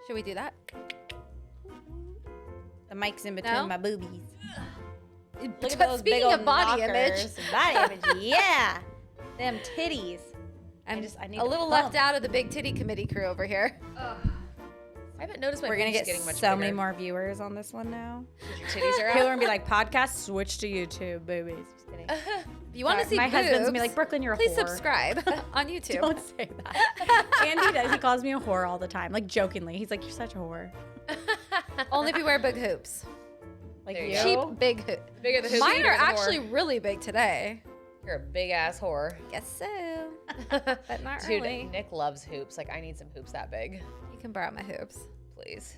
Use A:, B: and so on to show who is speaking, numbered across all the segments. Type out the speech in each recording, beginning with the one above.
A: Should we do that?
B: The mic's in between my boobies.
A: Look at those big old body image.
B: Body image, yeah. Them titties.
A: I need
B: a
A: little left out of the big titty committee crew over here.
C: I haven't noticed my
B: We're gonna
C: boobs
B: get
C: getting much
B: so
C: bigger.
B: many more viewers on this one now.
C: Your titties are
B: People are
C: out.
B: gonna be like, podcast, switch to YouTube, boobies. Just kidding.
A: If you want to see
B: my
A: boobs,
B: husband's gonna be like, Brooklyn, you're a
A: please
B: whore.
A: subscribe on YouTube.
B: Don't say that. Andy does. He calls me a whore all the time, like jokingly. He's like, you're such a whore.
A: Only if you wear big hoops.
B: Like
C: There
B: you.
C: you
A: Cheap big hoops.
C: Bigger the hoops.
A: Mine
C: bigger
A: are
C: the whore.
A: actually really big today.
C: You're a big ass whore.
A: Guess so. But not
C: Dude,
A: really.
C: Nick loves hoops. Like, I need some hoops that big.
A: You can borrow my hoops.
C: Please.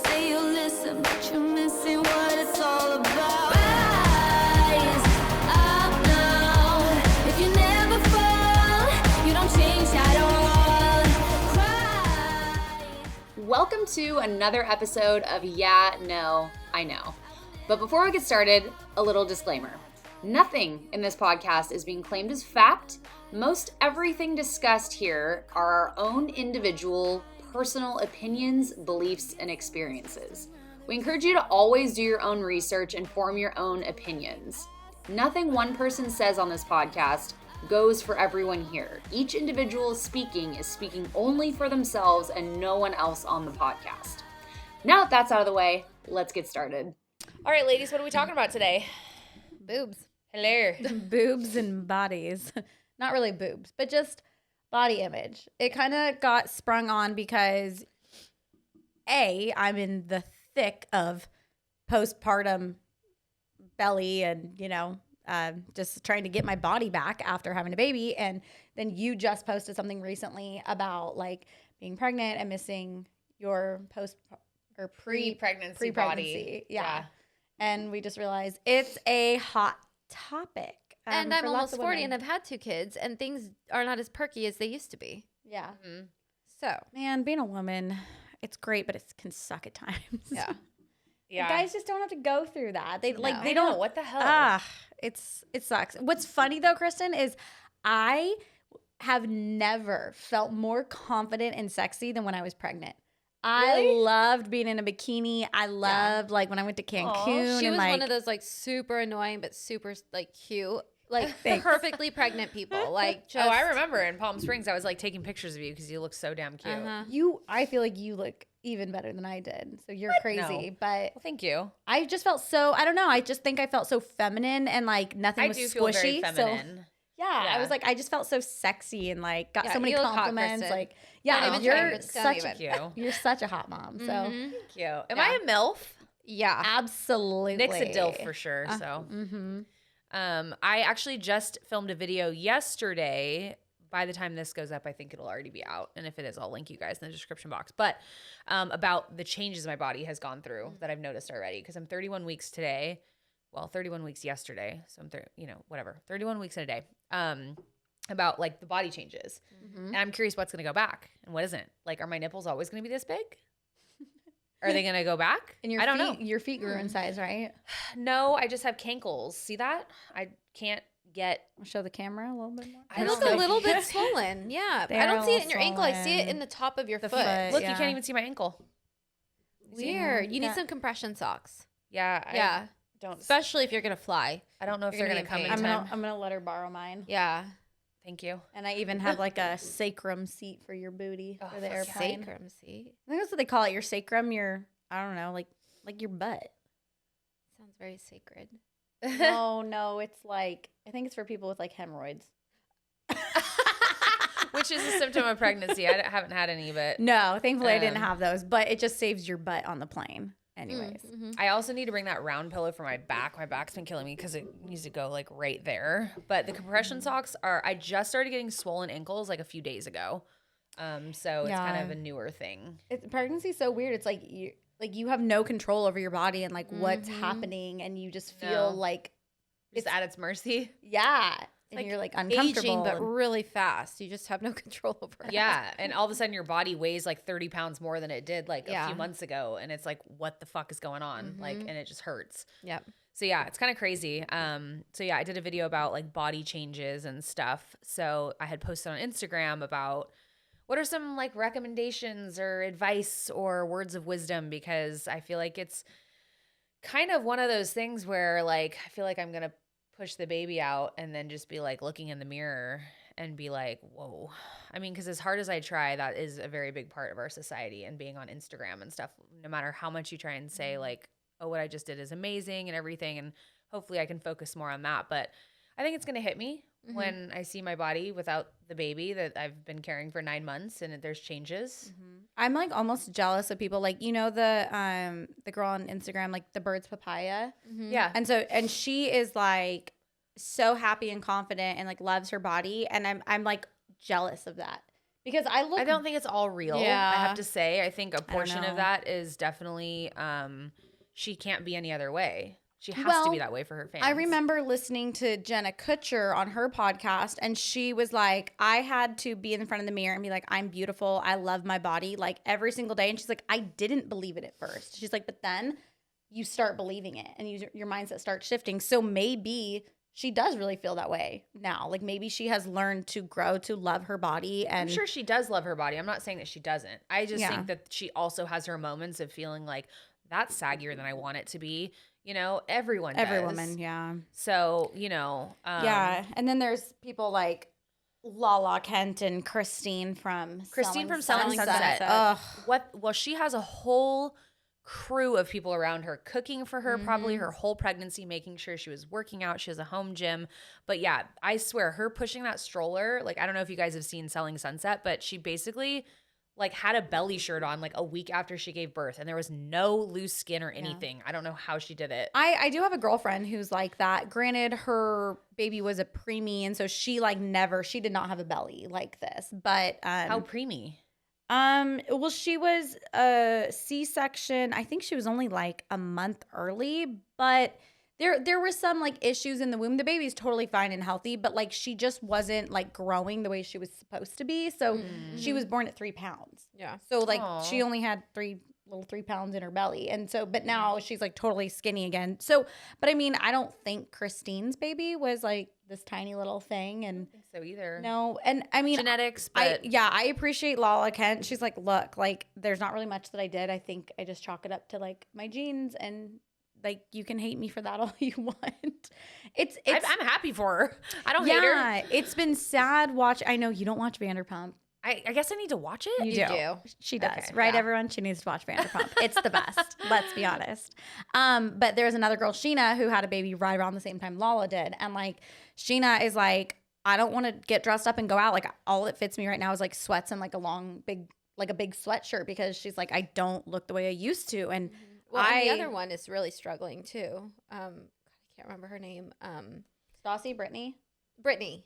D: Say you listen, but you're missing what it's all about. Rise up now. If you never fall, you don't change at all. Cry.
E: Welcome to another episode of Yeah, No, I Know. But before we get started, a little disclaimer. Nothing in this podcast is being claimed as fact. Most everything discussed here are our own individual, personal opinions, beliefs, and experiences. We encourage you to always do your own research and form your own opinions. Nothing one person says on this podcast goes for everyone here. Each individual speaking is speaking only for themselves and no one else on the podcast. Now that that's out of the way, let's get started.
C: All right, ladies, what are we talking about today?
A: Boobs.
C: Hello.
B: Boobs and bodies. Not really boobs, but just body image. It kind of got sprung on because I'm in the thick of postpartum belly and, just trying to get my body back after having a baby. And then you just posted something recently about like being pregnant and missing your
C: Pre-pregnancy
B: pre-pregnancy.
C: body.
B: Yeah. And we just realized it's a hot topic.
A: And
B: for
A: I'm
B: lots
A: almost
B: of
A: 40
B: women.
A: and I've had 2 kids and things are not as perky as they used to be.
B: Yeah.
A: So,
B: Man, being a woman, it's great, but it can suck at times.
A: yeah.
C: Yeah.
B: Guys just don't have to go through that. They
A: No.
B: they
C: I
B: don't.
C: know, what the hell?
B: It sucks. What's funny though, Kristen, is I have never felt more confident and sexy than when I was pregnant.
C: Really?
B: I loved being in a bikini. I loved like when I went to Cancun.
A: She
B: and
A: was
B: like,
A: one of those like super annoying but super like cute, like
B: Thanks.
A: perfectly pregnant people. Like just,
C: Oh, I remember in Palm Springs, I was like taking pictures of you because you look so damn cute.
A: Uh-huh.
B: I feel like you look even better than I did. So you're crazy.
C: No.
B: But
C: Well, thank you.
B: I just felt so, I don't know. I just think I felt so feminine and like nothing
C: I
B: was
C: do
B: squishy.
C: feel very
B: So
C: feminine.
B: yeah, I
C: Yeah.
B: was like, I just felt so sexy and like got
A: Yeah,
B: so many
A: you look hot,
B: compliments.
A: Kristen.
B: Like,
A: Don't
B: yeah,
A: even try,
B: you're
A: Kristen.
B: such
A: Don't
C: Thank you.
B: you're such a hot mom. So
A: Mhm.
C: Thank you. Am
A: Yeah.
C: I a MILF?
A: Yeah.
B: absolutely,
C: Nick's a DILF for sure.
B: Mm-hmm.
C: I actually just filmed a video yesterday. By the time this goes up, I think it'll already be out. And if it is, I'll link you guys in the description box. But about the changes my body has gone through that I've noticed already. Because I'm 31 weeks today. Well, 31 weeks yesterday. So I'm, 31 weeks in a day. About like the body changes. And I'm curious what's going to go back and what isn't. Like, are my nipples always going to be this big? Are they going to go back?
B: And your
C: I don't
B: feet,
C: know.
B: your feet grew in size, right?
C: No, I just have cankles. See that? I can't get.
B: I'll show the camera a little bit more.
C: I
A: They
C: don't
A: look a
C: know.
A: little bit swollen. Yeah.
B: They
A: I
B: are
A: don't see
B: a
A: it in your ankle. I see it
B: swollen.
A: in the top of your
B: The
A: foot.
B: foot.
C: Look,
B: Yeah.
C: you can't even see my ankle.
A: Weird. You need
B: Yeah.
A: some compression socks.
C: Yeah.
A: Yeah.
C: Don't.
A: Especially if you're going to fly.
C: I don't know if
A: You're
C: they're
A: gonna
C: gonna
A: be
C: come
A: in
C: in
A: pain.
C: time.
B: I'm gonna let her borrow mine.
A: Yeah.
C: Thank you.
B: And I even have like a sacrum seat for your booty
C: Oh,
B: for the
C: fuck yeah.
B: airplane.
A: Sacrum, see?
B: I think that's what they call it. Your sacrum. I don't know, like your butt.
A: Sounds very sacred.
B: No, it's like I think it's for people with like hemorrhoids.
C: Which is a symptom of pregnancy. I haven't had any, but
B: No, thankfully I didn't
C: Um,
B: have those, but it just saves your butt on the plane. Anyways,
C: I also need to bring that round pillow for my back. My back's been killing me because it needs to go like right there. But the compression socks I just started getting swollen ankles like a few days ago. So it's kind of a newer thing.
B: pregnancy's so weird. It's like you have no control over your body and like what's happening, and you just feel
C: No.
B: like
C: Just at its mercy.
B: and
A: like
B: you're like uncomfortable.
A: Aging, but
B: and-
A: really fast. You just have no control over it.
C: Yeah. And all of a sudden your body weighs like 30 pounds more than it did like a
A: Yeah.
C: few months ago. And it's like, what the fuck is going on? Like, and it just hurts.
A: Yep.
C: So yeah, it's kind of crazy. So yeah, I did a video about like body changes and stuff. So I had posted on Instagram about what are some like recommendations or advice or words of wisdom? Because I feel like it's kind of one of those things where like I feel like I'm gonna push the baby out and then just be like looking in the mirror and be like, whoa. I mean, because as hard as I try, that is a very big part of our society, and being on Instagram and stuff, no matter how much you try and say like, oh, what I just did is amazing and everything, and hopefully I can focus more on that. But I think it's going to hit me when I see my body without the baby that I've been carrying for 9 months, and there's changes.
B: I'm like almost jealous of people like, you know, the girl on Instagram, like the Birds Papaya.
C: Yeah.
B: And she is like so happy and confident and like loves her body. And I'm like jealous of that because
C: I don't think it's all real.
A: Yeah.
C: I have to say, I think a portion
B: know.
C: of that is definitely she can't be any other way. She has to
B: Well,
C: be that way for her fans.
B: I remember listening to Jenna Kutcher on her podcast, and she was like, I had to be in front of the mirror and be like, I'm beautiful. I love my body, like every single day. And she's like, I didn't believe it at first. She's like, but then you start believing it and your mindset starts shifting. So maybe she does really feel that way now. Like maybe she has learned to grow to love her body. And
C: I'm sure she does love her body. I'm not saying that she doesn't. I just
B: Yeah.
C: think that she also has her moments of feeling like that's saggier than I want it to be. You know, everyone does.
B: every woman, yeah.
C: So, you know.
B: Yeah. And then there's people like Lala Kent and Christine from
C: Selling Sunset.
B: Ugh.
C: Well, she has a whole crew of people around her cooking for her probably her whole pregnancy, making sure she was working out. She has a home gym. But yeah, I swear her pushing that stroller, like I don't know if you guys have seen Selling Sunset, but she basically like had a belly shirt on like a week after she gave birth, and there was no loose skin or anything. I don't know how she did it.
B: I do have a girlfriend who's like that. Granted, her baby was a preemie, and so she she did not have a belly like this. But
C: How preemie?
B: well, she was a C-section. I think she was only like a month early, but there were some like issues in the womb. The baby's totally fine and healthy, but like she just wasn't like growing the way she was supposed to be. So she was born at 3 pounds.
A: Yeah.
B: So like
C: Aw.
B: she only had 3 pounds in her belly. And so, but now she's like totally skinny again. So, but I mean, I don't think Christine's baby was like this tiny little thing. And
C: I don't think so either.
B: no, and I mean,
C: Genetics, but
B: I appreciate Lala Kent. She's like, look, like there's not really much that I did. I think I just chalk it up to like my genes, and like you can hate me for that all you want. It's
C: I'm happy for her. I don't hate her.
B: yeah, it's been sad I know you don't watch Vanderpump.
C: I guess I need to watch it.
B: You do. She does,
C: Okay,
B: right?
C: yeah.
B: Everyone, she needs to watch Vanderpump. It's the best. Let's be honest. But there's another girl, Sheena, who had a baby right around the same time Lala did, and like Sheena is like, I don't want to get dressed up and go out. Like all that fits me right now is like sweats and like a big sweatshirt, because she's like, I don't look the way I used to, and
A: Well, and the other one is really struggling too. God, I can't remember her name.
B: Stassi, Brittany.
A: Brittany.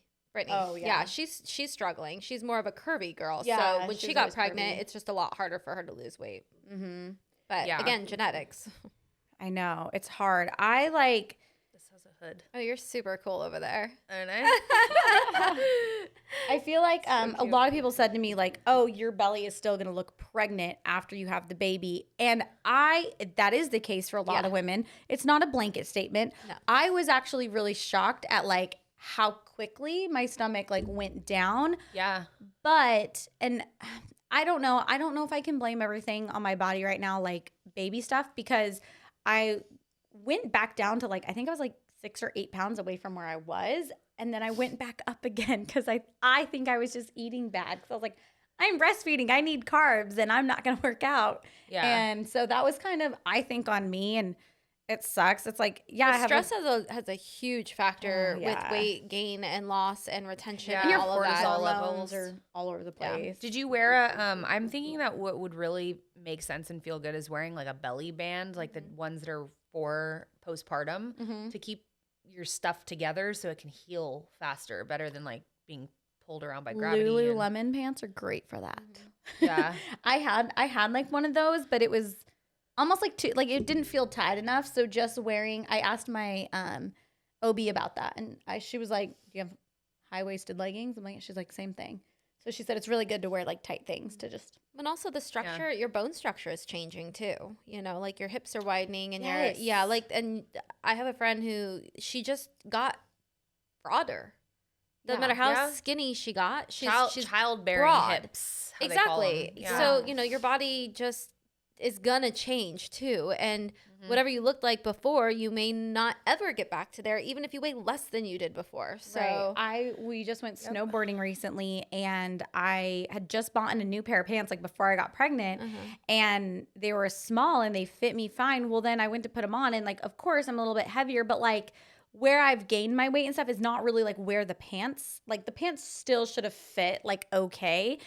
B: Oh, yeah.
A: Yeah, she's struggling. She's more of a curvy girl.
B: Yeah,
A: So when
B: she's
A: she got
B: always
A: pregnant,
B: curvy.
A: it's just a lot harder for her to lose weight.
B: Mm-hmm.
A: But
C: Yeah.
A: again, genetics.
B: I know it's hard. I like.
C: This has a hood.
A: Oh, you're super cool over there.
C: And I
B: I feel like a
A: cute.
B: lot of people said to me like, "Oh, your belly is still going to look pregnant after you have the baby," and that is the case for a lot
A: Yeah.
B: of women. It's not a blanket statement.
A: No.
B: I was actually really shocked at like how quickly my stomach like went down,
C: yeah.
B: but and I don't know if I can blame everything on my body right now, like baby stuff, because I went back down to like I think I was like 6 or 8 pounds away from where I was. And then I went back up again because I think I was just eating bad. Because I was like, I'm breastfeeding. I need carbs and I'm not going to work out.
C: Yeah.
B: And so that was kind of, I think, on me. And it sucks. It's like, yeah, I
A: Well,
B: have
A: stress has a huge factor
B: Oh, yeah.
A: with weight gain and loss and retention
C: Yeah.
A: and
C: Your
A: all of that.
C: cortisol
B: hormones
C: levels.
B: are all over the
A: Yeah.
B: place.
C: Did you wear I'm thinking that what would really make sense and feel good is wearing like a belly band, like the ones that are for postpartum,
A: Mhm.
C: to keep your stuff together so it can heal faster, better than like being pulled around by gravity. and-
B: Lululemon pants are great for that.
C: Yeah.
B: I had like one of those, but it was almost like too, like it didn't feel tight enough. So just wearing, I asked my OB about that, and she was like, "Do you have high waisted leggings?" I'm like, she's like, same thing. So she said it's really good to wear like tight things to just.
A: And also the structure, your bone structure is changing too. You know, like your hips are widening and
B: Yes.
A: and I have a friend who she just got broader. Doesn't matter how
C: Yeah.
A: skinny she got. She's
C: childbearing
A: broad.
C: hips. How they call
A: Exactly.
C: them. Yeah.
A: So, your body just is gonna change too. And whatever you looked like before, you may not ever get back to there, even if you weigh less than you did before. So
B: we just went snowboarding recently, and I had just bought a new pair of pants like before I got pregnant, and they were small and they fit me fine. Well, then I went to put them on, and like, of course, I'm a little bit heavier, but like where I've gained my weight and stuff is not really like where the pants still should have fit like okay.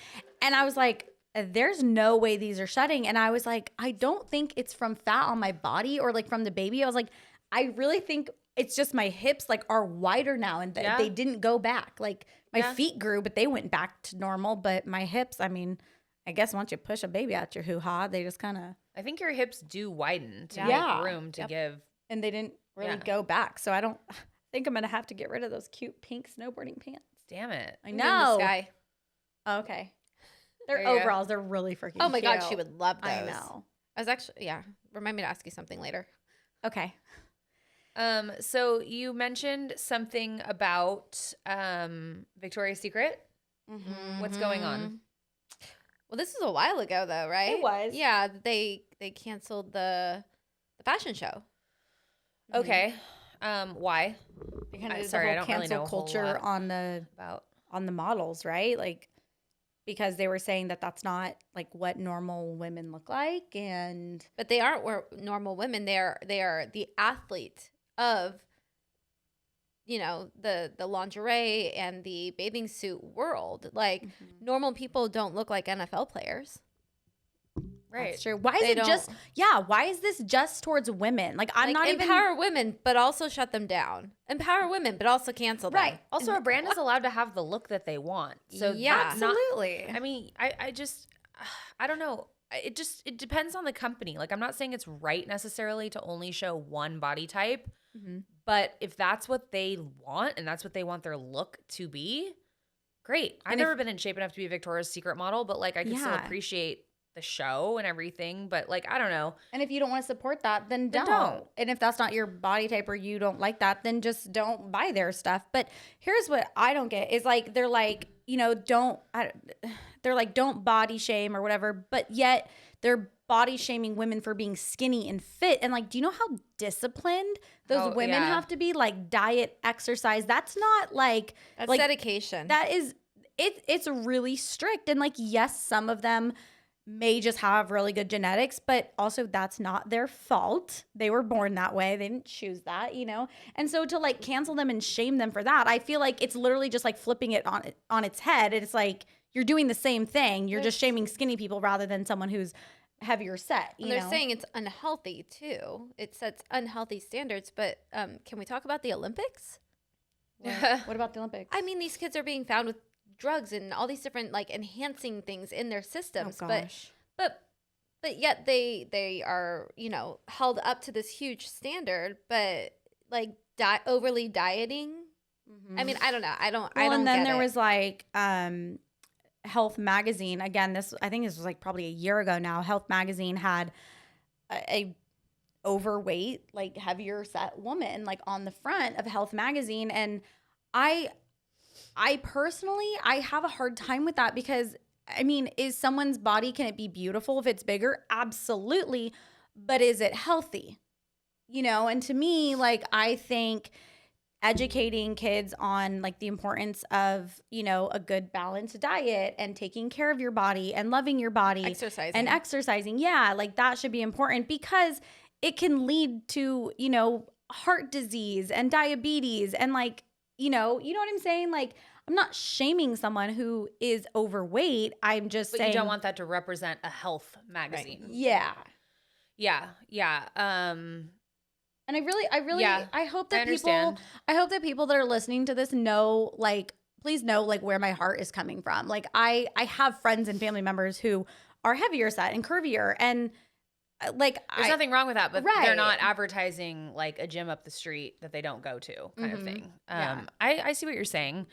B: And I was like, there's no way these are shedding. And I was like, I don't think it's from fat on my body or like from the baby. I was like, I really think it's just my hips like are wider now, and they didn't go back. Like my feet grew, but they went back to normal. But my hips, I mean, I guess once you push a baby out your hoo-ha, they just kind of.
C: I think your hips do widen to
B: Yeah.
C: make room to give.
B: And they didn't really go back. So I don't think I'm going to have to get rid of those cute pink snowboarding pants.
C: Damn it.
B: I
A: in
B: know.
A: the sky.
B: Oh, okay. They're
C: There you go.
B: overalls. They're really freaking
A: Oh my God,
B: cute.
A: she would love those.
B: I know.
A: I was actually, remind me to ask you something later.
B: Okay.
C: So you mentioned something about Victoria's Secret. What's going on?
A: Well, this was a while ago though, right?
B: It was.
A: Yeah, they canceled the fashion show.
C: Okay. Why?
B: Because
C: I-
B: there's
C: sorry, I
B: a whole
C: don't really know
B: cancel
C: a whole
B: culture
C: lot. About
B: on the models, right? Like, because they were saying that that's not like what normal women look like, and
A: But they aren't normal women. They are the athlete of the lingerie and the bathing suit world. Like normal people don't look like NFL players.
C: right.
B: that's true. Why is
A: They
B: it just?
A: don't.
B: Yeah, why is this just towards women? Like, I'm
A: Like,
B: not even
A: empower women, but also shut them down. Empower women, but also cancel them.
B: right.
C: Also, a brand is allowed to have the look that they want. So
A: Yeah.
C: that's not-
B: Absolutely.
C: I mean, I just, I don't know. It depends on the company. Like, I'm not saying it's right necessarily to only show one body type, but if that's what they want and that's what they want their look to be, great. I've
B: And
C: never been in shape enough to be a Victoria's Secret model, but like I can still
B: Yeah.
C: appreciate the show and everything. But like, I don't know.
B: And if you don't want to support that, then
C: Then
B: don't.
C: don't.
B: And if that's not your body type or you don't like that, then just don't buy their stuff. But here's what I don't get is like they're like, they're like don't body shame or whatever, but yet they're body shaming women for being skinny and fit. And like, do you know how disciplined those
C: Oh,
B: women
C: yeah.
B: have to be? Like diet, exercise. That's not like
A: That's
B: like
A: dedication.
B: that is it's really strict. And like, yes, some of them may just have really good genetics, but also that's not their fault. They were born that way. They didn't choose that, And so to like cancel them and shame them for that, I feel like it's literally just like flipping it on its head. It's like you're doing the same thing. You're just shaming skinny people rather than someone who's heavier set.
A: And they're saying it's unhealthy too. It sets unhealthy standards. But can we talk about the Olympics?
B: What about the Olympics?
A: I mean, these kids are being found with drugs and all these different like enhancing things in their systems. But yet they are held up to this huge standard. But like overly dieting. I mean, I don't know. I don't.
B: And then
A: get
B: there
A: it.
B: was like Health Magazine. Again, I think this was like probably a year ago now. Health Magazine had a overweight, like heavier set woman like on the front of Health Magazine, and I personally I have a hard time with that because I mean, is someone's body, can it be beautiful if it's bigger? Absolutely, but is it healthy? And to me, like I think educating kids on like the importance of, a good balanced diet and taking care of your body and loving your body
A: Exercising.
B: Yeah, like that should be important because it can lead to, heart disease and diabetes and like, you know what I'm saying? Like I'm not shaming someone who is overweight. I'm just
C: But
B: saying
C: you don't want that to represent a health magazine.
B: Yeah.
C: Yeah.
B: And I really,
C: Yeah,
B: I hope
C: I
B: that
C: understand.
B: I hope that people that are listening to this know, like, please know, like, where my heart is coming from. Like, I have friends and family members who are heavier set and curvier, and like,
C: There's nothing wrong with that, but
B: Right.
C: they're not advertising like a gym up the street that they don't go to, kind of thing.
B: Yeah.
C: I see what you're saying.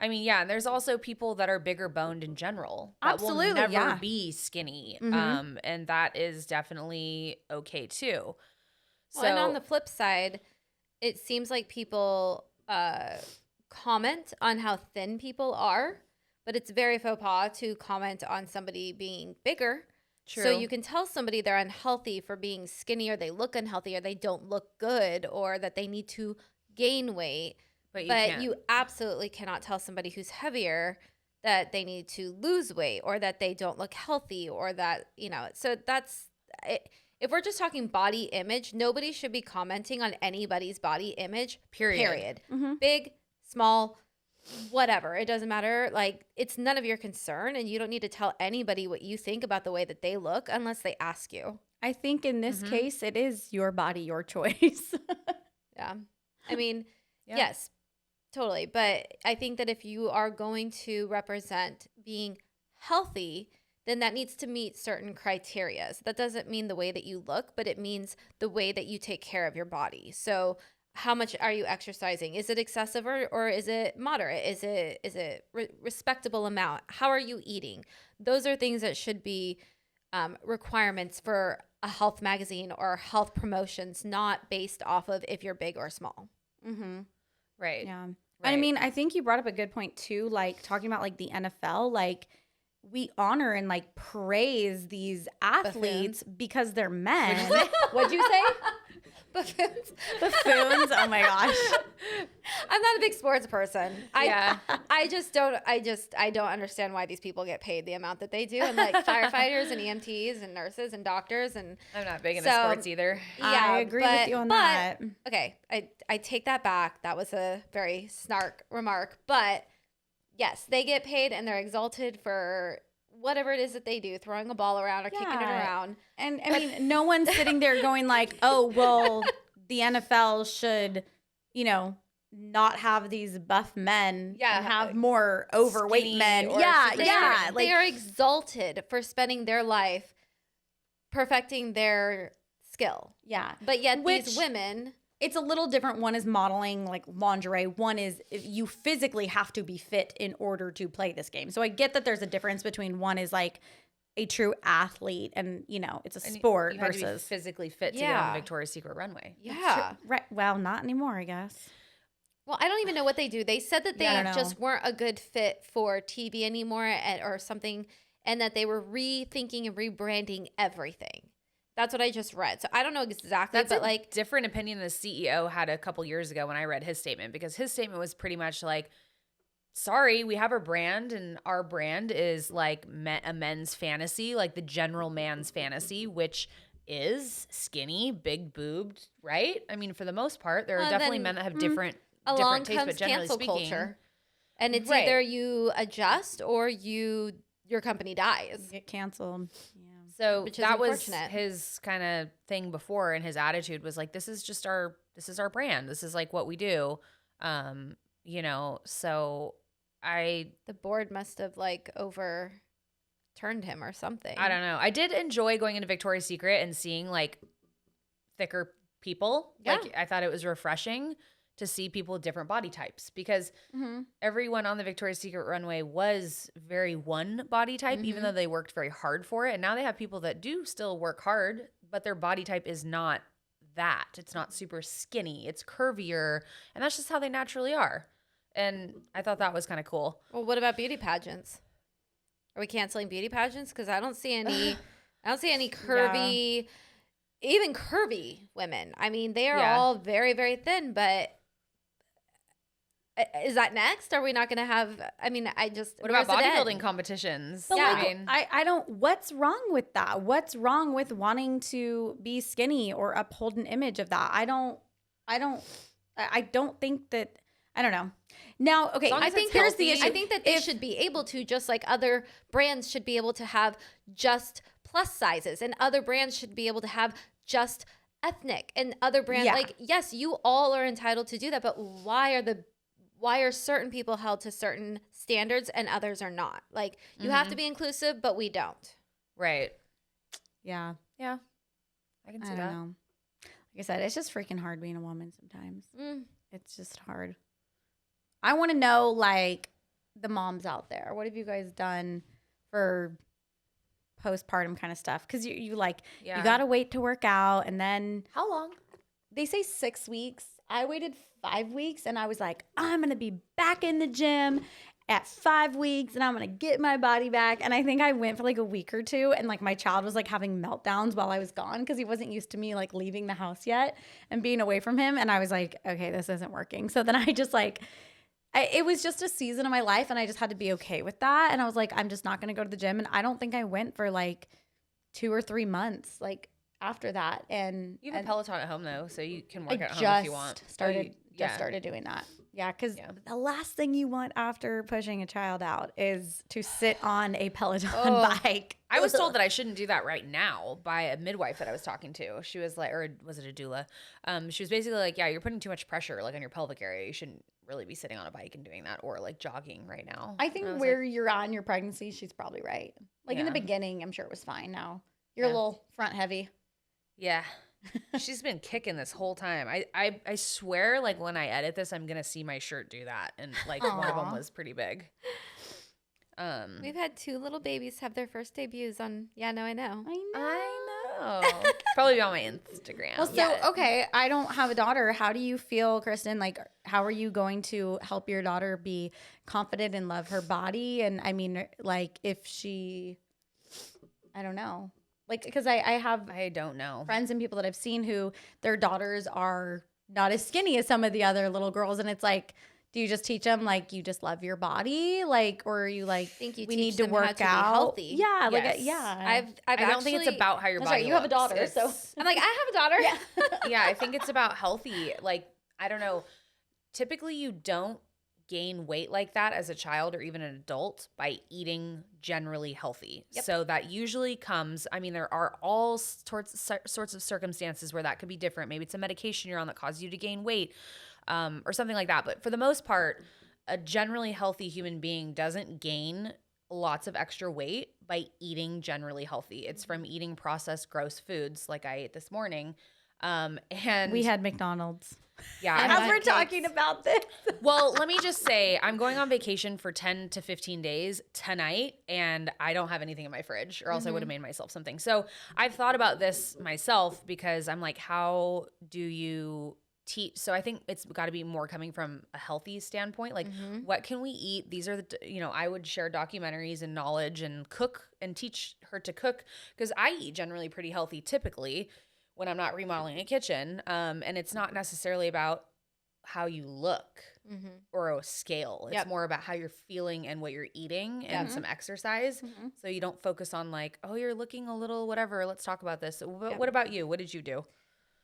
C: I mean, yeah, and there's also people that are bigger boned in general. That
B: Absolutely,
C: will never
B: yeah.
C: be skinny.
B: Mhm.
C: And that is definitely okay too.
A: Well, and on the flip side, it seems like people comment on how thin people are, but it's very faux pas to comment on somebody being bigger.
C: True.
A: So you can tell somebody they're unhealthy for being skinny, or they look unhealthy, or they don't look good, or that they need to gain weight. But you absolutely cannot tell somebody who's heavier that they need to lose weight, or that they don't look healthy, or that, so that's it. If we're just talking body image, nobody should be commenting on anybody's body image, period.
B: Mm-hmm.
A: Big, small, whatever. It doesn't matter. Like, it's none of your concern, and you don't need to tell anybody what you think about the way that they look unless they ask you.
B: I think in this case, it is your body, your choice.
A: Yeah. I mean,
C: Yeah.
A: yes, totally. But I think that if you are going to represent being healthy, then that needs to meet certain criteria. So that doesn't mean the way that you look, but it means the way that you take care of your body. So how much are you exercising? Is it excessive, or is it moderate? Is it respectable amount? How are you eating? Those are things that should be requirements for a health magazine or health promotions, not based off of if you're big or small.
B: Mm-hmm.
C: Right.
B: Yeah.
C: Right.
B: I mean, I think you brought up a good point too, like talking about like the NFL, like we honor and like praise these athletes because they're men. What'd you say?
A: Buffoons.
B: Buffoons. Oh my gosh.
A: I'm not a big sports person.
C: Yeah.
A: I don't understand why these people get paid the amount that they do, and like firefighters and EMTs and nurses and doctors, and
C: I'm not big into sports either.
A: yeah,
B: I agree with you on that.
A: Okay, I take that back. That was a very snark remark, but yes, they get paid and they're exalted for whatever it is that they do, throwing a ball around or kicking it around.
B: And I mean, no one's sitting there going like, oh, well, the NFL should, not have these buff men and have more overweight
C: Skinny
B: men.
C: or
A: They are exalted for spending their life perfecting their skill.
B: Yeah.
A: But yet these women...
B: It's a little different. One is modeling like lingerie. One is you physically have to be fit in order to play this game. So I get that there's a difference between one is like a true athlete and, it's a sport
C: you had to be
B: versus
C: physically fit to get on the Victoria's Secret runway.
A: Yeah.
B: Right. Well, not anymore, I guess.
A: Well, I don't even know what they do. They said that they just weren't a good fit for TV anymore or something, and that they were rethinking and rebranding everything. That's what I just read. So I don't know exactly.
C: That's
A: but
C: a different opinion the CEO had a couple years ago when I read his statement, because his statement was pretty much like, sorry, we have a brand, and our brand is like a men's fantasy, like the general man's fantasy, which is skinny, big boobed, right? I mean, for the most part, there are definitely men that have different tastes, but generally
A: cancel
C: speaking,
A: culture. And it's either you adjust or your company dies.
B: Get canceled. Yeah.
C: So
A: Which is
C: that was
A: unfortunate.
C: his kind of thing before, and his attitude was like, this is our brand. This is like what we do. So
A: The board must have like overturned him or something.
C: I don't know. I did enjoy going into Victoria's Secret and seeing like thicker people.
A: Yeah.
C: Like I thought it was refreshing to see people with different body types, because everyone on the Victoria's Secret runway was very one body type, even though they worked very hard for it. And now they have people that do still work hard, but their body type is not that. It's not super skinny. It's curvier. And that's just how they naturally are. And I thought that was kind of cool.
A: Well, what about beauty pageants? Are we canceling beauty pageants? Because I don't see any. I don't see any curvy, even curvy women. I mean, they are all very, very thin. But is that next? Are we not going to have? I mean,
C: What about bodybuilding competitions?
B: But
C: I mean,
B: I don't. What's wrong with that? What's wrong with wanting to be skinny or uphold an image of that? I don't think that. I don't know. Now, okay,
A: I think here's the issue. I think that they should be able to, just like other brands should be able to have just plus sizes, and other brands should be able to have just ethnic, and other brands like, yes, you all are entitled to do that, but why are certain people held to certain standards and others are not? Like, you have to be inclusive, but we don't.
C: right.
B: Yeah.
C: Yeah. I can see
B: I
C: that.
B: don't know. Like I said, it's just freaking hard being a woman sometimes.
A: Mm.
B: It's just hard. I want to know, like, the moms out there. What have you guys done for postpartum kind of stuff? Because you got to wait to work out. And then
C: How long?
B: they say 6 weeks. I waited 5 weeks and I was like, I'm going to be back in the gym at 5 weeks and I'm going to get my body back. And I think I went for like a week or two and like my child was like having meltdowns while I was gone because he wasn't used to me like leaving the house yet and being away from him. And I was like, okay, this isn't working. So then I just like, it was just a season of my life and I just had to be okay with that. And I was like, I'm just not going to go to the gym. And I don't think I went for like 2 or 3 months like after that. And
C: You have a Peloton at home though, so you can work
B: I
C: at home
B: just
C: if you want.
B: started
C: Yeah.
B: started doing that. Yeah, because the last thing you want after pushing a child out is to sit on a Peloton bike.
C: I was told that I shouldn't do that right now by a midwife that I was talking to. She was like, or was it a doula? She was basically like, yeah, you're putting too much pressure like on your pelvic area. You shouldn't really be sitting on a bike and doing that or like jogging right now.
B: I think where you're at in your pregnancy, she's probably right. Like in the beginning, I'm sure it was fine. Now you're a little front heavy.
C: Yeah. She's been kicking this whole time. I swear, like when I edit this, I'm gonna see my shirt do that, and like one of them was pretty big.
A: We've had 2 little babies have their first debuts on Yeah, No, I Know.
C: I know. Probably on my Instagram.
B: Well, so okay, I don't have a daughter. How do you feel, Kristen? Like, how are you going to help your daughter be confident and love her body? And I mean, like, if she, I don't know. Like, because I
C: don't know.
B: friends and people that I've seen who their daughters are not as skinny as some of the other little girls. And it's like, do you just teach them, like, you just love your body? Like, or are you like,
A: think you
B: we
A: teach
B: need to
A: them
B: work
A: how to be
B: out?
A: healthy.
B: Yeah. Like,
C: Yes.
B: yeah.
A: I
C: don't think it's about how your
B: That's
C: body
B: right. You have a
C: looks.
B: daughter. So
A: I'm like, I have a daughter.
B: yeah.
C: Yeah, I think it's about healthy. Like, I don't know. Typically, you don't gain weight like that as a child or even an adult by eating generally healthy.
A: Yep.
C: So that usually comes, I mean, there are all sorts of circumstances where that could be different. Maybe it's a medication you're on that causes you to gain weight or something like that. But for the most part, a generally healthy human being doesn't gain lots of extra weight by eating generally healthy. It's from eating processed gross foods like I ate this morning. And
B: We had McDonald's.
C: yeah,
B: As we're talking about this.
C: well, let me just say, I'm going on vacation for 10 to 15 days tonight, and I don't have anything in my fridge, or else I would have made myself something. So I've thought about this myself because I'm like, how do you teach? So I think it's got to be more coming from a healthy standpoint. Like, what can we eat? These are the, I would share documentaries and knowledge and cook and teach her to cook because I eat generally pretty healthy typically when I'm not remodeling a kitchen. And it's not necessarily about how you look or a scale. It's more about how you're feeling and what you're eating and some exercise. So you don't focus on like, oh, you're looking a little whatever. Let's talk about this. What about you? What did you do?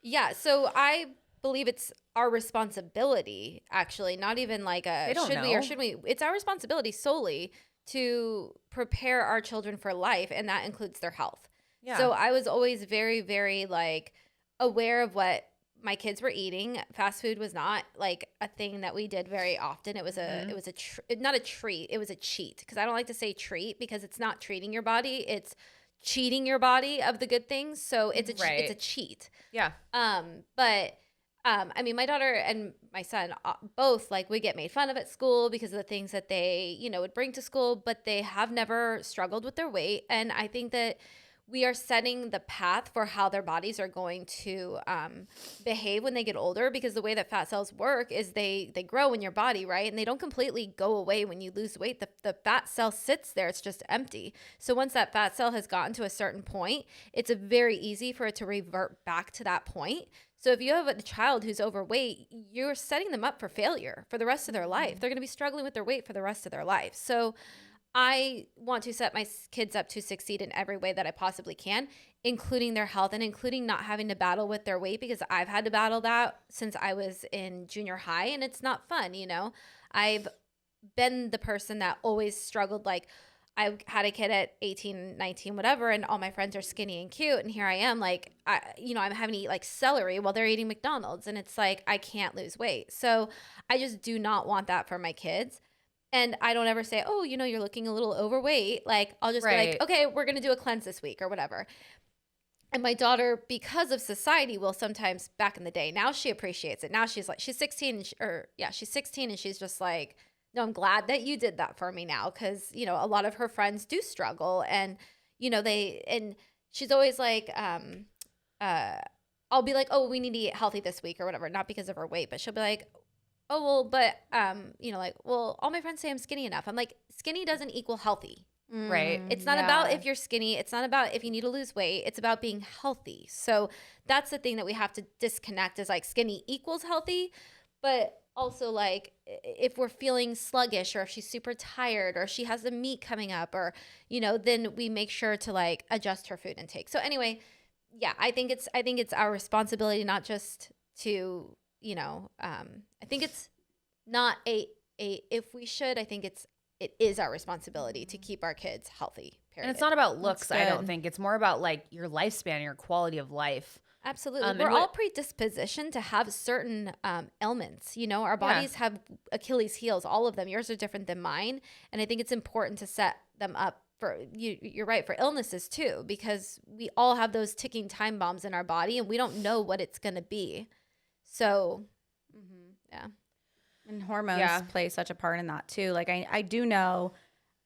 A: Yeah, so I believe it's our responsibility, actually, not even like a should we. It's our responsibility solely to prepare our children for life, and that includes their health. Yeah. So I was always very, very like aware of what my kids were eating. Fast food was not like a thing that we did very often. It was not a treat. It was a cheat, because I don't like to say treat because it's not treating your body. It's cheating your body of the good things. So it's a cheat.
C: Yeah.
A: I mean, my daughter and my son both, like, we get made fun of at school because of the things that they, would bring to school, but they have never struggled with their weight. And I think that we are setting the path for how their bodies are going to behave when they get older, because the way that fat cells work is they grow in your body, right? And they don't completely go away when you lose weight. The fat cell sits there. It's just empty. So once that fat cell has gotten to a certain point, it's very easy for it to revert back to that point. So if you have a child who's overweight, you're setting them up for failure for the rest of their life. They're going to be struggling with their weight for the rest of their life. So I want to set my kids up to succeed in every way that I possibly can, including their health and including not having to battle with their weight, because I've had to battle that since I was in junior high, and it's not fun, I've been the person that always struggled. Like, I had a kid at 18, 19, whatever, and all my friends are skinny and cute, and here I am, like, I'm having to eat like celery while they're eating McDonald's, and it's like I can't lose weight. So I just do not want that for my kids. And I don't ever say, oh, you're looking a little overweight. Like, I'll just be like, okay, we're going to do a cleanse this week or whatever. And my daughter, because of society, will sometimes, back in the day, now she appreciates it. Now she's 16, she's 16, and she's just like, no, I'm glad that you did that for me now, because, a lot of her friends do struggle, and, and she's always like, I'll be like, oh, we need to eat healthy this week or whatever, not because of her weight, but she'll be like, oh, well, but, you know, like, well, all my friends say I'm skinny enough. I'm like, skinny doesn't equal healthy.
C: Right.
A: It's not about if you're skinny. It's not about if you need to lose weight. It's about being healthy. So that's the thing that we have to disconnect is like skinny equals healthy, but also like if we're feeling sluggish or if she's super tired or she has the meet coming up or, you know, then we make sure to like adjust her food intake. So anyway, yeah, I think it's our responsibility not just to, you know, I think it's not if we should, I think it is our responsibility to keep our kids healthy. Period.
C: And it's not about looks, I don't think. It's more about like your lifespan, your quality of life.
A: Absolutely. We're all predispositioned to have certain ailments. You know, our bodies have Achilles heels, all of them. Yours are different than mine. And I think it's important to set them up for, you're right, for illnesses too, because we all have those ticking time bombs in our body and we don't know what it's going to be. So, yeah.
B: And hormones play such a part in that too. Like I do know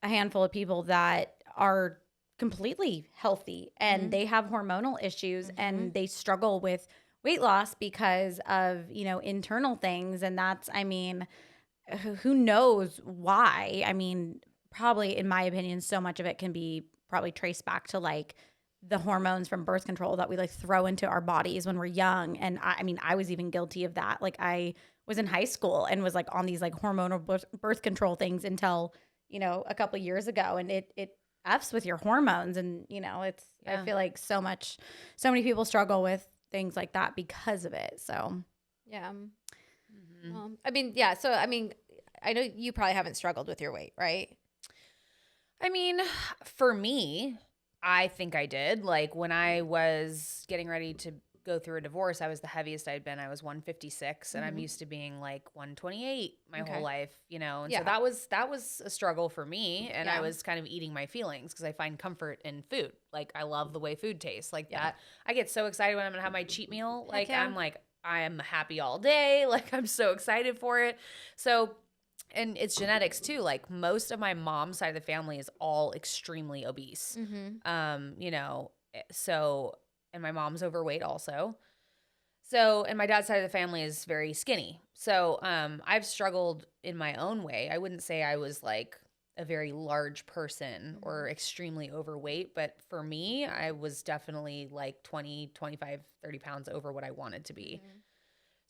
B: a handful of people that are completely healthy and they have hormonal issues and they struggle with weight loss because of, you know, internal things. And that's, I mean, who knows why? I mean, probably in my opinion, so much of it can be probably traced back to like the hormones from birth control that we like throw into our bodies when we're young. And I mean, I was even guilty of that. Like I was in high school and was like on these like hormonal birth control things until, you know, a couple of years ago. And it F's with your hormones. And, you know, it's, I feel like so many people struggle with things like that because of it. So,
A: yeah. I mean, yeah. So, I mean, I know you probably haven't struggled with your weight, right?
C: I mean, for me, I think I did. Like when I was getting ready to go through a divorce, I was the heaviest I'd been. I was 156 and I'm used to being like 128 my whole life, you know? And so that was a struggle for me. And I was kind of eating my feelings because I find comfort in food. Like I love the way food tastes like that. I get so excited when I'm gonna have my cheat meal. Like I'm like, I am happy all day. Like I'm so excited for it. So, and it's genetics too. Like most of my mom's side of the family is all extremely obese. You know, so, and my mom's overweight also. So, and my dad's side of the family is very skinny. So, I've struggled in my own way. I wouldn't say I was like a very large person or extremely overweight, but for me, I was definitely like 20, 25, 30 pounds over what I wanted to be.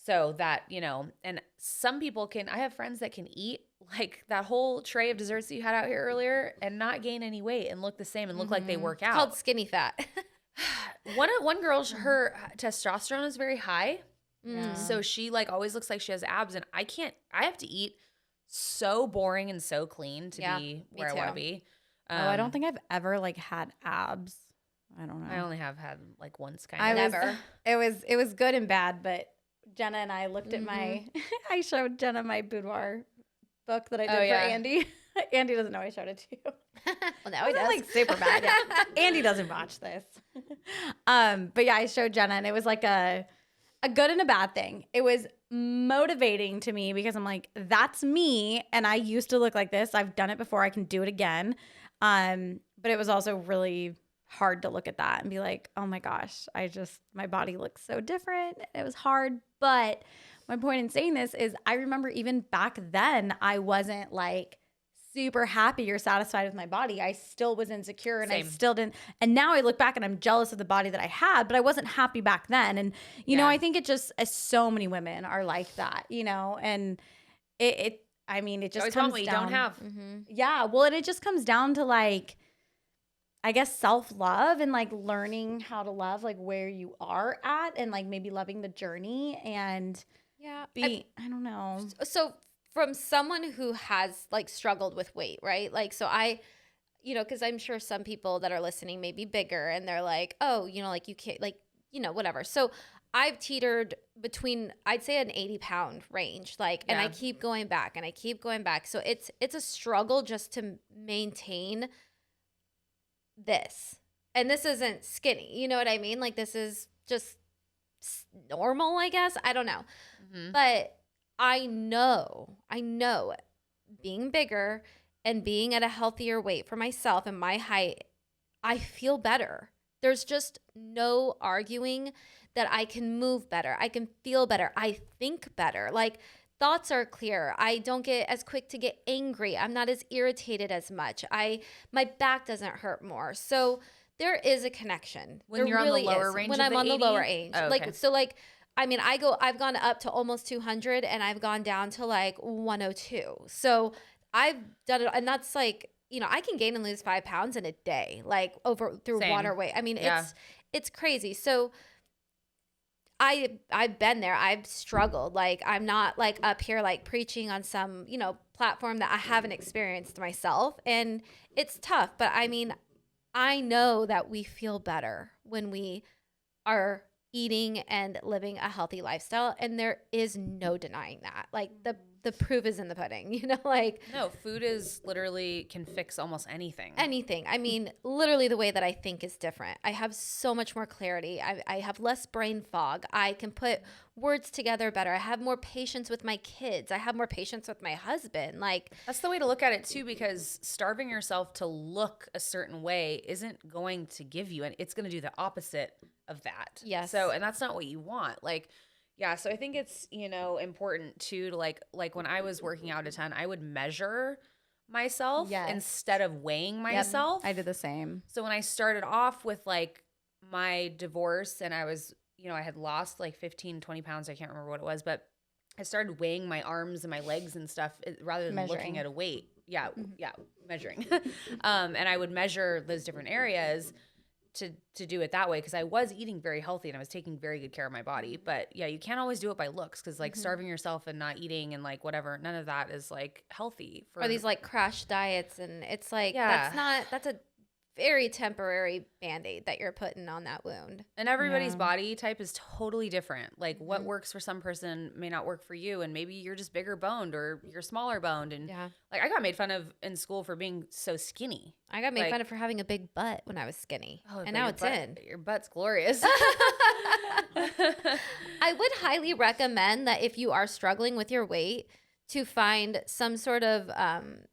C: So that, you know, and some people I have friends that can eat like that whole tray of desserts that you had out here earlier and not gain any weight and look the same and look like they work out.
A: It's called skinny fat.
C: One girl, her testosterone is very high. So she like always looks like she has abs and I have to eat so boring and so clean to be where I want to be.
B: I don't think I've ever like had abs. I don't know.
C: I only have had like once kind of.
A: Never.
B: It was good and bad, but Jenna and I looked at I showed Jenna my boudoir book that I did for Andy. Andy doesn't know I showed it to you.
A: Well, now he does.
B: Like super bad. Andy doesn't watch this. But yeah, I showed Jenna and it was like a good and a bad thing. It was motivating to me because I'm like, that's me. And I used to look like this. I've done it before. I can do it again. But it was also really hard to look at that and be like, oh my gosh, my body looks so different. It was hard. But my point in saying this is I remember even back then, I wasn't like super happy or satisfied with my body. I still was insecure and
C: Same.
B: I still didn't. And now I look back and I'm jealous of the body that I had, but I wasn't happy back then. And, you know, I think it just, so many women are like that, you know, and it just comes down.
C: What you don't have.
B: Yeah. Well, and it just comes down to like, I guess self-love and like learning how to love like where you are at and like maybe loving the journey and I don't know.
A: So from someone who has like struggled with weight, right? Like, so you know, because I'm sure some people that are listening may be bigger and they're like, oh, you know, like you can't, like, you know, whatever. So I've teetered between, I'd say an 80-pound range, like, and I keep going back and I keep going back. So it's a struggle just to maintain this. And this isn't skinny, you know what I mean? Like this is just normal, I guess. I don't know. But I know being bigger and being at a healthier weight for myself and my height, I feel better. There's just no arguing that I can move better. I can feel better. I think better. Like, thoughts are clear. I don't get as quick to get angry. I'm not as irritated as much. My back doesn't hurt more. So there is a connection.
C: When
A: there
C: you're
A: really
C: on the lower
A: is.
C: range
A: When
C: of
A: I'm
C: the
A: on the
C: 80?
A: lower range.
C: Oh, okay.
A: Like I mean, I've gone up to almost 200 and I've gone down to like 102. So I've done it, and that's like, you know, I can gain and lose 5 pounds in a day, like through
C: Same.
A: water weight. I mean,
C: Yeah.
A: it's crazy. So I've been there. I've struggled. Like, I'm not like up here like preaching on some, you know, platform that I haven't experienced myself, and it's tough. But I mean, I know that we feel better when we are eating and living a healthy lifestyle, and there is no denying that. Like, the proof is in the pudding, you know, like.
C: No, food is literally can fix almost anything.
A: Anything. I mean, literally the way that I think is different. I have so much more clarity. I have less brain fog. I can put words together better. I have more patience with my kids. I have more patience with my husband. Like,
C: That's the way to look at it too, because starving yourself to look a certain way isn't going to give you, and it's going to do the opposite of that.
A: Yes.
C: So, and that's not what you want. Like, yeah. So I think it's, you know, important too, to like when I was working out a ton, I would measure myself
B: Yes.
C: instead of weighing myself.
B: I did the same.
C: So when I started off with like my divorce, and I was, you know, I had lost like 15, 20 pounds. I can't remember what it was, but I started weighing my arms and my legs and stuff rather than looking
B: Measuring.
C: at a weight. Yeah. Yeah. Measuring. And I would measure those different areas to do it that way, because I was eating very healthy and I was taking very good care of my body. But yeah, you can't always do it by looks, because like starving yourself and not eating and like whatever, none of that is like healthy.
A: or these like crash diets, and it's like,
C: Yeah.
A: that's a very temporary Band-Aid that you're putting on that wound.
C: And everybody's
B: Yeah.
C: body type is totally different. Like what works for some person may not work for you. And maybe you're just bigger boned or you're smaller boned. And
A: Yeah.
C: like I got made fun of in school for being so skinny.
A: I got made
C: Like-
A: fun of for having a big butt when I was skinny.
C: Oh, but
A: and now
C: your
A: it's
C: butt-
A: in.
C: Your butt's glorious.
A: I would highly recommend that if you are struggling with your weight, to find some sort of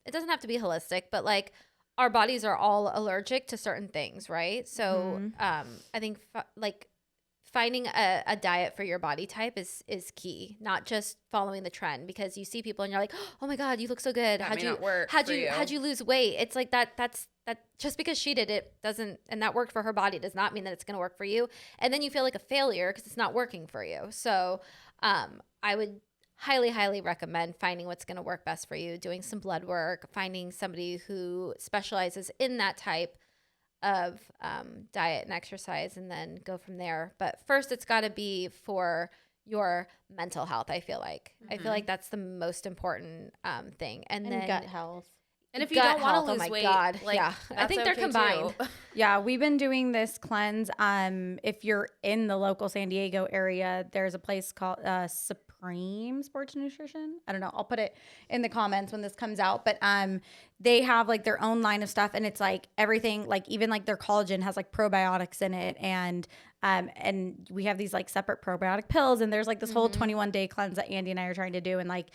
A: it doesn't have to be holistic, but like, our bodies are all allergic to certain things, right? So I think like finding a diet for your body type is key, not just following the trend, because you see people and you're like, oh my God, you look so good.
C: That may not work
A: how'd
C: for
A: you lose weight? It's like that's just because she did it doesn't, and that worked for her body, does not mean that it's going to work for you. And then you feel like a failure because it's not working for you. So I would highly recommend finding what's going to work best for you, doing some blood work, finding somebody who specializes in that type of diet and exercise, and then go from there. But first, it's got to be for your mental health. I feel like that's the most important thing, and then
B: gut health.
C: And if you
A: gut
C: don't want
A: health,
C: to
A: oh
C: lose
A: my
C: weight,
A: God,
C: like,
A: yeah. I think they're
C: okay,
A: combined.
C: too.
B: Yeah, we've been doing this cleanse. If you're in the local San Diego area, there's a place called Supreme Sports Nutrition. I don't know. I'll put it in the comments when this comes out. But they have like their own line of stuff, and it's like everything, like even like their collagen has like probiotics in it, and we have these like separate probiotic pills, and there's like this whole 21-day cleanse that Andy and I are trying to do, and like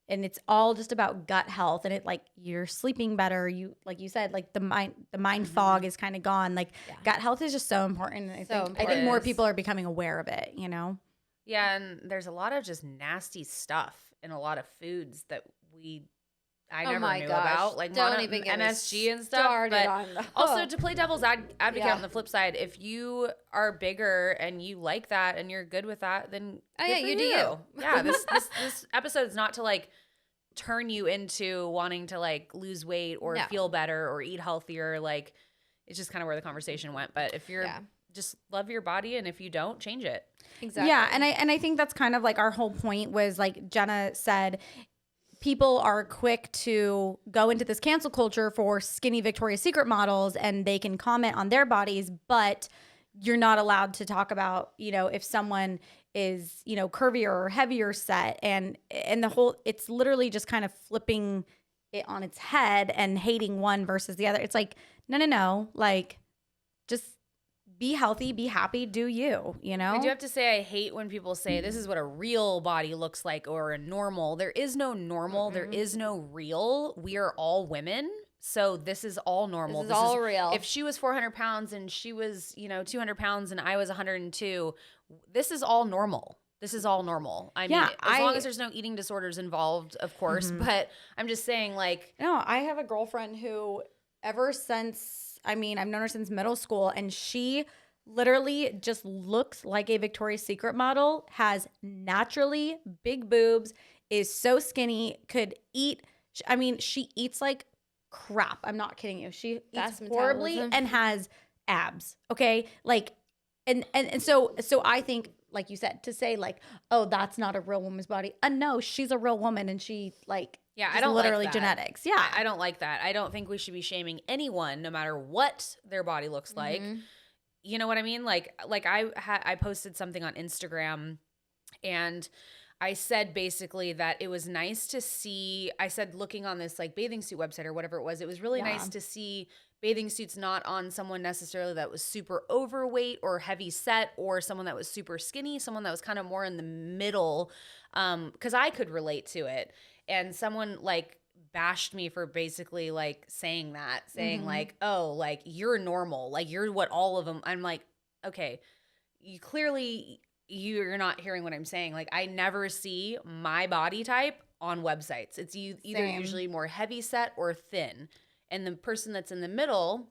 B: and it's all just about gut health, and it like you're sleeping better. You, like you said, like the mind fog is kind of gone. Like gut health is just so important. And I think more people are becoming aware of it, you know?
C: Yeah, and there's a lot of just nasty stuff in a lot of foods that I
A: Oh
C: never
A: my
C: knew
A: gosh.
C: about, like
A: Don't even get me
C: MSG and stuff.
A: started
C: But
A: on the-
C: also, to play devil's advocate
A: Yeah.
C: on the flip side, if you are bigger and you like that and you're good with that, then good
A: yeah,
C: for
A: you do you.
C: Yeah, this episode is not to like turn you into wanting to like lose weight or
A: No.
C: feel better or eat healthier. Like, it's just kind of where the conversation went. But if you're just love your body, and if you don't, change it.
A: Exactly.
B: Yeah, and I think that's kind of like our whole point was, like Jenna said, people are quick to go into this cancel culture for skinny Victoria's Secret models, and they can comment on their bodies, but you're not allowed to talk about, you know, if someone is, you know, curvier or heavier set, and the whole, it's literally just kind of flipping it on its head and hating one versus the other. It's like, no, like, just be healthy, be happy, do you know?
C: I do have to say, I hate when people say this is what a real body looks like, or a normal. There is no normal. There is no real. We are all women. So this is all normal.
A: This is all real.
C: If she was 400 pounds and she was, 200 pounds and I was 102, this is all normal. This is all normal. I mean, as long as there's no eating disorders involved, of course. But I'm just saying, like.
B: No, I have a girlfriend who ever since, I've known her since middle school, and she literally just looks like a Victoria's Secret model, has naturally big boobs, is so skinny, could eat. She eats like crap. I'm not kidding you. She eats horribly
A: metabolism.
B: and has abs. Okay. Like, and so I think, like you said, to say like, oh, that's not a real woman's body. No, she's a real woman, and she like,
C: yeah,
B: just
C: I don't
B: literally
C: like that.
B: genetics. Yeah.
C: I don't like that. I don't think we should be shaming anyone, no matter what their body looks like. You know what I mean? Like I posted something on Instagram, and I said basically that it was nice to see, I said looking on this like bathing suit website or whatever it was really nice to see bathing suits not on someone necessarily that was super overweight or heavy set, or someone that was super skinny, someone that was kind of more in the middle, because I could relate to it. And someone like bashed me for basically like saying like, oh, like you're normal, like you're what all of them. I'm like, okay, you're not hearing what I'm saying. Like, I never see my body type on websites. It's either usually more heavy set or thin. And the person that's in the middle,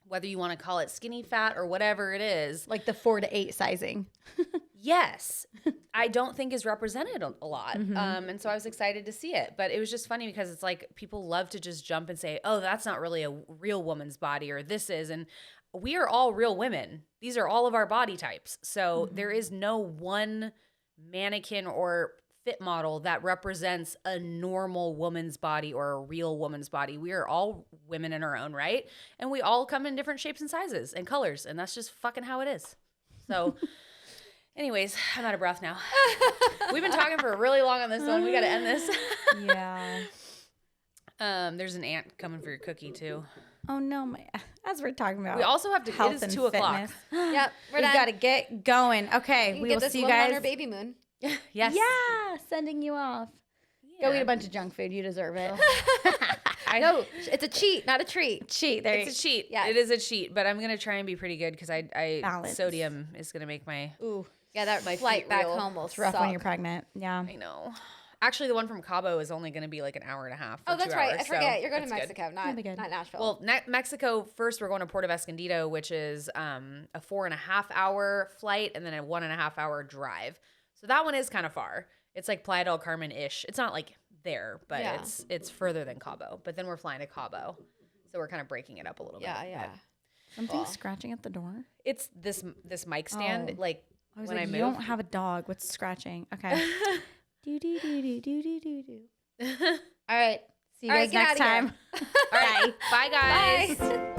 C: whether you want to call it skinny fat or whatever it is,
B: Like the 4 to 8 sizing.
C: yes, I don't think is represented a lot. And so I was excited to see it. But it was just funny because it's like people love to just jump and say, oh, that's not really a real woman's body, or this is. And we are all real women. These are all of our body types. So there is no one mannequin or fit model that represents a normal woman's body or a real woman's body. We are all women in our own right. And we all come in different shapes and sizes and colors. And that's just fucking how it is. So anyways, I'm out of breath now. We've been talking for really long on this one. We got to end this.
B: Yeah.
C: There's an ant coming for your cookie too.
B: Oh no, as we're talking about,
C: We also have to,
B: health
C: it is
B: and
C: 2 o'clock.
B: fitness.
A: Yep, we're
B: We
A: done.
B: got to get going. Okay, we
A: get
B: will
A: this
B: see you
A: woman on
B: guys.
A: her baby moon.
C: Yes.
B: Yeah, sending you off. Go eat a bunch of junk food. You deserve it.
A: No, it's a cheat, not a treat.
B: Cheat. There.
C: It's a cheat.
A: Yes.
C: It is a cheat, but I'm going to try and be pretty good because I
B: Balance.
C: sodium is going to make my,
B: Ooh,
A: Yeah, that
C: My
A: flight
C: feet
A: back
C: real.
A: home will
B: it's rough
A: suck.
B: when you're pregnant. Yeah.
C: I know. Actually, the one from Cabo is only going to be like an hour and a half. Or
A: Oh, that's
C: 2
A: right.
C: hours,
A: I forget.
C: so
A: You're going to
C: that's good.
A: Mexico,
B: That'll be good.
A: not Nashville.
C: Well, Mexico first, we're going to Puerto Escondido, which is a 4.5 hour flight and then a 1.5 hour drive. So that one is kind of far. It's like Playa del Carmen-ish. It's not like there, but
A: Yeah.
C: it's further than Cabo. But then we're flying to Cabo, so we're kind of breaking it up a little bit.
A: yeah.
C: But
B: Something scratching at the door.
C: it's this mic stand.
B: Oh.
C: Like
B: I was
C: when
B: like,
C: I
B: you
C: move.
B: don't have a dog. What's scratching? Okay. do do do do do do do do. All right. See you
A: All
B: guys
A: right, get
B: next
A: outta here.
B: time.
C: All right. Bye, guys.
A: Bye.